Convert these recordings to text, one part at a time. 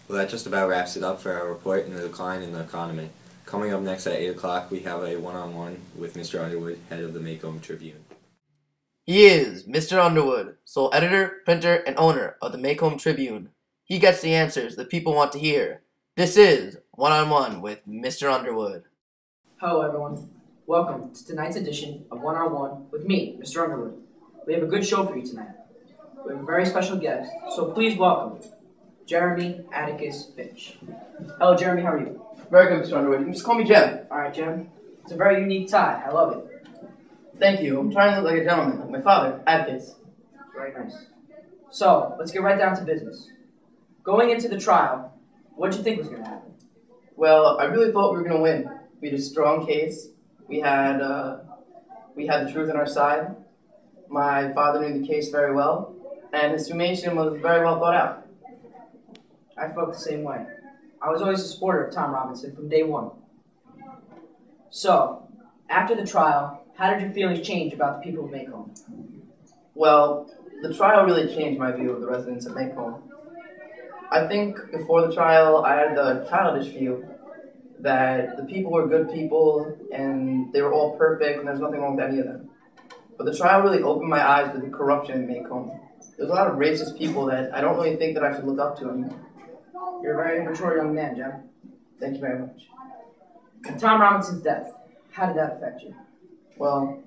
Well, that just about wraps it up for our report on the decline in the economy. Coming up next at 8 o'clock, we have a one-on-one with Mr. Underwood, head of the Macomb Tribune. He is Mr. Underwood, sole editor, printer, and owner of the Macomb Tribune. He gets the answers that people want to hear. This is One-on-One with Mr. Underwood. Hello everyone. Welcome to tonight's edition of One-on-One with me, Mr. Underwood. We have a good show for you tonight. We have a very special guest, so please welcome Jeremy Atticus Finch. Hello Jeremy, how are you? Very good, Mr. Underwood. You can just call me Jim. Alright Jim, it's a very unique tie. I love it. Thank you. I'm trying to look like a gentleman, like my father, Atticus. Very nice. So, let's get right down to business. Going into the trial, what did you think was going to happen? Well, I really thought we were going to win. We had a strong case. We had the truth on our side. My father knew the case very well, and his summation was very well thought out. I felt the same way. I was always a supporter of Tom Robinson from day one. So, after the trial, how did your feelings change about the people of Macomb? Well, the trial really changed my view of the residents of Macomb. I think before the trial, I had the childish view that the people were good people and they were all perfect and there's nothing wrong with any of them. But the trial really opened my eyes to the corruption in Macomb. There's a lot of racist people that I don't really think that I should look up to anymore. You're a very mature young man, Jim. Thank you very much. And Tom Robinson's death, how did that affect you? Well,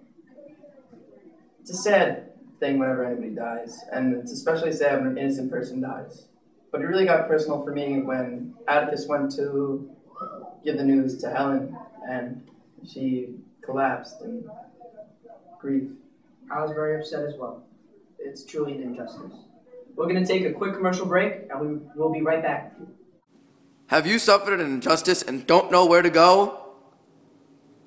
it's a sad thing whenever anybody dies, and it's especially sad when an innocent person dies. But it really got personal for me when Atticus went to give the news to Helen, and she collapsed in grief. I was very upset as well. It's truly an injustice. We're going to take a quick commercial break, and we will be right back. Have you suffered an injustice and don't know where to go?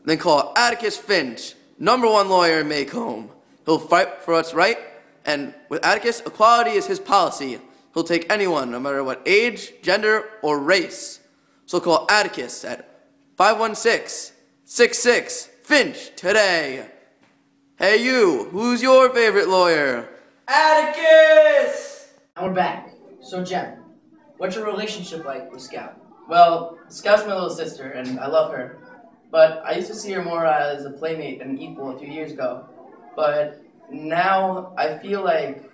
Then call Atticus Finch, #1 lawyer in Macomb. He'll fight for what's right, and with Atticus, equality is his policy. He'll take anyone, no matter what age, gender, or race. So call Atticus at 516-66-FINCH today. Hey you, who's your favorite lawyer? Atticus! And we're back. So Jen, what's your relationship like with Scout? Well, Scout's my little sister, and I love her. But I used to see her more as a playmate and an equal a few years ago. But now I feel like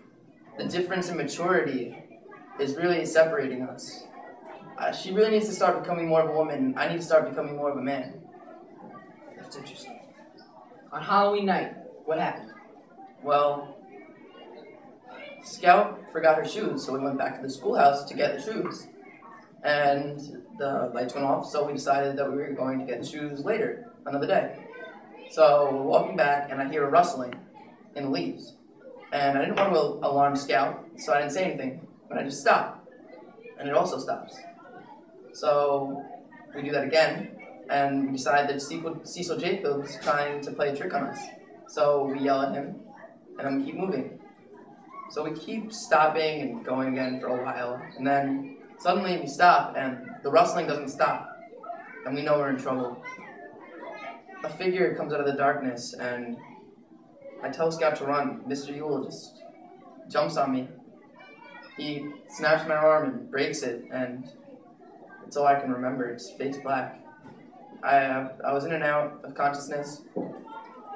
the difference in maturity is really separating us. She really needs to start becoming more of a woman. I need to start becoming more of a man. That's interesting. On Halloween night, what happened? Well, Scout forgot her shoes, so we went back to the schoolhouse to get the shoes. And the lights went off, so we decided that we were going to get the shoes later, another day. So we're walking back, and I hear a rustling in the leaves. And I didn't want to alarm Scout, so I didn't say anything, but I just stopped. And it also stops. So we do that again, and we decide that Cecil Jacobs is trying to play a trick on us. So we yell at him, and then we keep moving. So we keep stopping and going again for a while, and then suddenly we stop, and the rustling doesn't stop, and we know we're in trouble. A figure comes out of the darkness, and I tell Scout to run. Mr. Yule just jumps on me. He snaps my arm and breaks it, and it's all I can remember. It's face black. I was in and out of consciousness.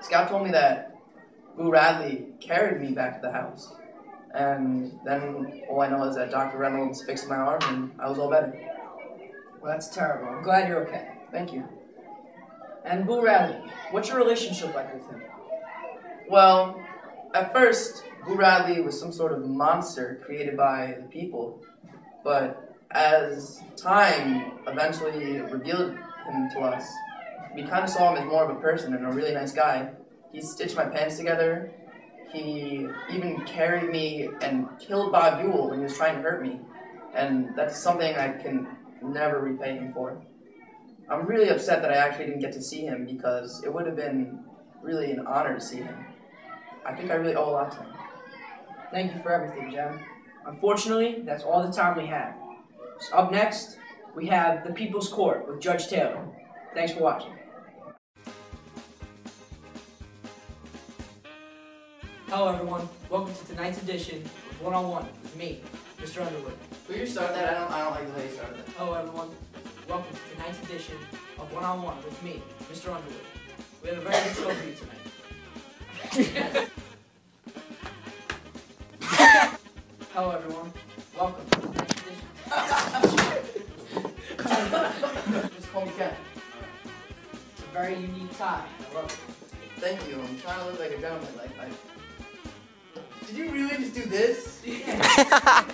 Scout told me that Boo Radley carried me back to the house. And then all I know is that Dr. Reynolds fixed my arm and I was all better. Well, that's terrible. I'm glad you're okay. Thank you. And Boo Radley, what's your relationship like with him? Well, at first, Boo Radley was some sort of monster created by the people. But as time eventually revealed him to us, we kind of saw him as more of a person and a really nice guy. He stitched my pants together. He even carried me and killed Bob Ewell when he was trying to hurt me. And that's something I can never repay him for. I'm really upset that I actually didn't get to see him because it would have been really an honor to see him. I think I really owe a lot to him. Thank you for everything, Jen. Unfortunately, that's all the time we have. So up next, we have The People's Court with Judge Taylor. Thanks for watching. Hello everyone, welcome to tonight's edition of One on One with me, Mr. Underwood. Will you start that? I don't like the way you started that. Hello everyone, welcome to tonight's edition of One on One with me, Mr. Underwood. We have a very good show for you tonight. Hello everyone, welcome to tonight's edition. Just call me Ken. It's a very unique tie. I love it. Thank you. I'm trying to look like a gentleman. Did you really just do this? Yeah.